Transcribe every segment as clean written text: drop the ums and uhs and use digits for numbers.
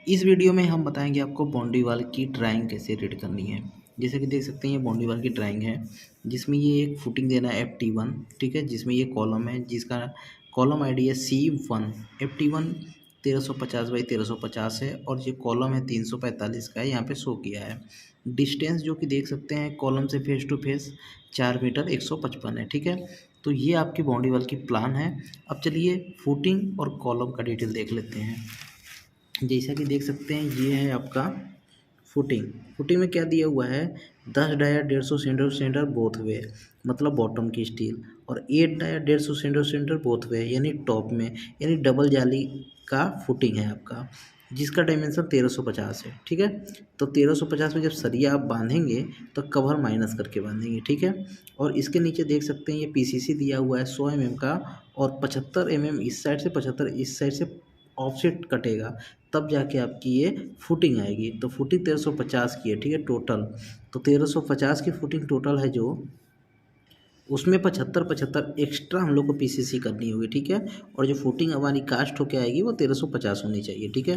इस वीडियो में हम बताएंगे आपको बाउंड्री वॉल की ड्राइंग कैसे रीड करनी है। जैसे कि देख सकते हैं ये बाउंड्री वॉल की ड्राइंग है जिसमें ये एक फुटिंग देना है FT1, ठीक है, जिसमें ये कॉलम है जिसका कॉलम आईडी है C1। FT1 1350 बाई 1350 है और ये कॉलम है 345 का है, यहाँ पे शो किया है। डिस्टेंस जो कि देख सकते हैं कॉलम से फेस टू फेस 4 मीटर 155 है, ठीक है। तो ये आपकी बाउंड्री वॉल की प्लान है। अब चलिए फुटिंग और कॉलम का डिटेल देख लेते हैं। जैसा कि देख सकते हैं ये है आपका फुटिंग। फुटिंग में क्या दिया हुआ है, 10 dia 150 center center both way, मतलब बॉटम की स्टील, और 8 dia 150 center center both way यानी टॉप में, यानी डबल जाली का फुटिंग है आपका, जिसका डायमेंशन 1350 है, ठीक है। तो 1350 में जब सरिया आप बांधेंगे तो कवर माइनस करके बांधेंगे, ठीक है। और इसके नीचे देख सकते हैं ये PCC दिया हुआ है 100 mm का, और 75 mm इस साइड से 75 इस साइड से ऑफसेट कटेगा, तब जाके आपकी ये फुटिंग आएगी। तो फुटिंग 1350 की है, ठीक है टोटल। तो 1350 की फुटिंग टोटल है जो, उसमें 75 एक्स्ट्रा हम लोग को PCC करनी होगी, ठीक है। और जो फुटिंग हमारी कास्ट होके आएगी वो 1350 होनी चाहिए, ठीक है।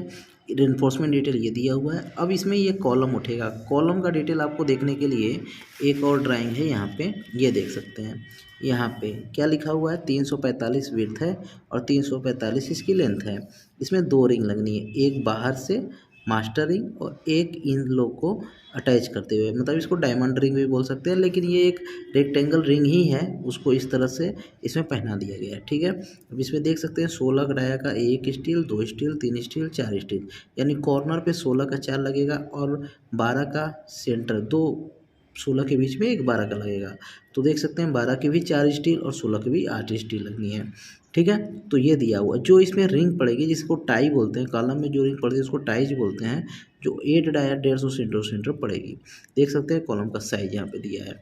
रेनफोर्समेंट डिटेल ये दिया हुआ है। अब इसमें ये कॉलम उठेगा, कॉलम का डिटेल आपको देखने के लिए एक और ड्राइंग है यहाँ पे, ये देख सकते हैं। यहाँ पे क्या लिखा हुआ है, 345 विड्थ है और 345 इसकी लेंथ है। इसमें 2 रिंग लगनी है, एक बाहर से मास्टर रिंग और एक इन लोग को अटैच करते हुए, मतलब इसको डायमंड रिंग भी बोल सकते हैं, लेकिन ये एक रेक्टेंगल रिंग ही है, उसको इस तरह से इसमें पहना दिया गया है, ठीक है। अब इसमें देख सकते हैं 16 डाया का 1 स्टील, 2 स्टील, 3 स्टील, 4 स्टील, यानी कॉर्नर पे 16 का 4 लगेगा और 12 का सेंटर, दो 16 के बीच में एक 12 का लगेगा। तो देख सकते हैं 12 के भी 4 स्टील और 16 के भी 8 स्टील लगनी है, ठीक है। तो ये दिया हुआ जो इसमें रिंग पड़ेगी जिसको टाई बोलते हैं, कॉलम में जो रिंग पड़ेगी उसको टाइज बोलते हैं, जो 8 डाया 150 सेंटर पड़ेगी। देख सकते हैं कॉलम का साइज यहाँ पे दिया है।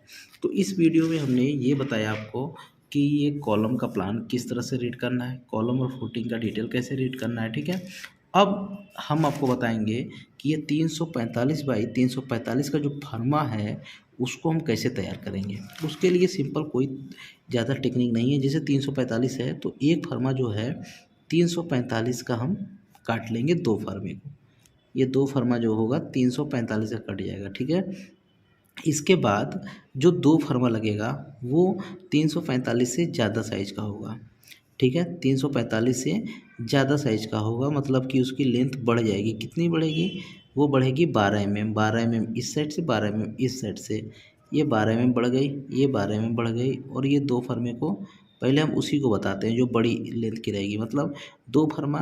तो इस वीडियो में हमने ये बताया आपको कि ये कॉलम का प्लान किस तरह से रीड करना है, कॉलम और फुटिंग का डिटेल कैसे रीड करना है, ठीक है। अब हम आपको बताएंगे कि ये 345 बाई 345 का जो फर्मा है उसको हम कैसे तैयार करेंगे। उसके लिए सिंपल कोई ज़्यादा टेक्निक नहीं है। जैसे 345 है तो एक फर्मा जो है 345 का हम काट लेंगे 2 फर्मे को, ये 2 फर्मा जो होगा 345 का कट जाएगा, ठीक है। इसके बाद जो 2 फर्मा लगेगा वो 345 से ज़्यादा साइज़ का होगा, ठीक है। 345 से ज़्यादा साइज़ का होगा, मतलब कि उसकी लेंथ बढ़ जाएगी। कितनी बढ़ेगी, वो बढ़ेगी 12 mm, 12 mm इस साइड से, 12 mm इस साइड से। ये 12 mm बढ़ गई, ये 12 mm बढ़ गई, और ये 2 फर्मे को पहले हम उसी को बताते हैं जो बड़ी लेंथ की रहेगी, मतलब 2 फर्मा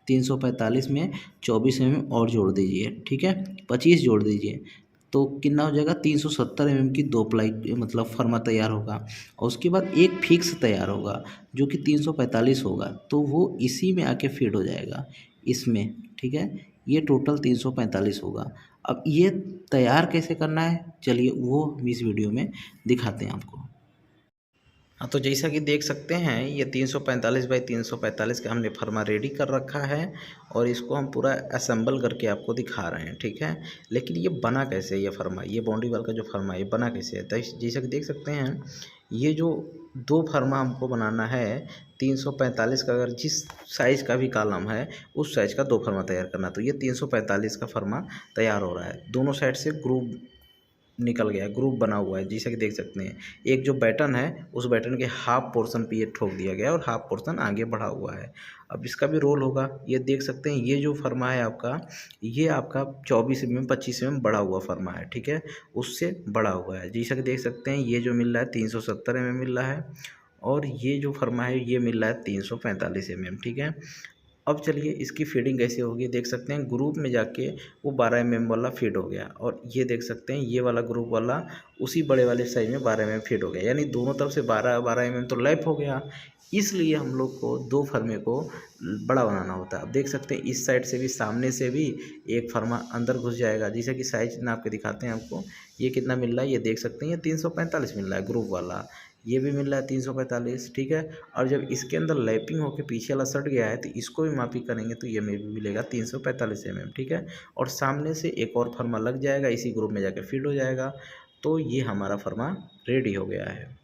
345 में 24 mm और जोड़ दीजिए, ठीक है, 25 जोड़ दीजिए, तो कितना हो जाएगा, 370 mm की 2 प्लाई मतलब फर्मा तैयार होगा। और उसके बाद एक फिक्स तैयार होगा जो कि 345 होगा, तो वो इसी में आके फिट हो जाएगा इसमें, ठीक है। ये टोटल 345 होगा। अब ये तैयार कैसे करना है, चलिए वो हम इस वीडियो में दिखाते हैं आपको। हाँ, तो जैसा कि देख सकते हैं ये 345 बाई 345 का हमने फर्मा रेडी कर रखा है और इसको हम पूरा असेंबल करके आपको दिखा रहे हैं, ठीक है। लेकिन ये बना कैसे, ये फर्मा, ये बाउंड्री वॉल का जो फर्मा है ये बना कैसे है, तो जैसा कि देख सकते हैं ये जो 2 फर्मा हमको बनाना है 345 का, अगर जिस साइज़ का भी कॉलम है उस साइज़ का 2 फर्मा तैयार करना, तो ये 345 का फर्मा तैयार हो रहा है। दोनों साइड से ग्रुप निकल गया है, ग्रुप बना हुआ है, जैसा कि देख सकते हैं। एक जो बैटन है उस बैटन के हाफ पोर्शन पे ये ठोक दिया गया है और हाफ पोर्शन आगे बढ़ा हुआ है। अब इसका भी रोल होगा, ये देख सकते हैं। ये जो फर्मा है आपका, ये आपका 24 mm 25 mm बड़ा हुआ फर्मा है, ठीक है, उससे बड़ा हुआ है। जैसा कि देख सकते हैं ये जो मिल रहा है 370 mm मिल रहा है, और ये जो फर्मा है ये मिल रहा है 345 mm, ठीक है। अब चलिए इसकी फीडिंग कैसे होगी, देख सकते हैं ग्रुप में जाके वो 12 mm वाला फीड हो गया, और ये देख सकते हैं ये वाला ग्रुप वाला उसी बड़े वाले साइज में 12 mm फीड हो गया, यानी दोनों तरफ से 12 mm तो लैप हो गया। इसलिए हम लोग को 2 फर्मे को बड़ा बनाना होता है। अब देख सकते हैं इस साइड से भी, सामने से भी एक फर्मा अंदर घुस जाएगा, जैसे कि साइज नाप के दिखाते हैं आपको। ये कितना मिल रहा है, ये देख सकते हैं, ये 345 मिल रहा है ग्रुप वाला, ये भी मिल रहा है 345, ठीक है। और जब इसके अंदर लैपिंग होकर पीछे वाला सट गया है तो इसको भी मापी करेंगे तो ये में भी मिलेगा 345 mm, ठीक है। और सामने से एक और फर्मा लग जाएगा, इसी ग्रुप में जाकर फिट हो जाएगा, तो ये हमारा फर्मा रेडी हो गया है।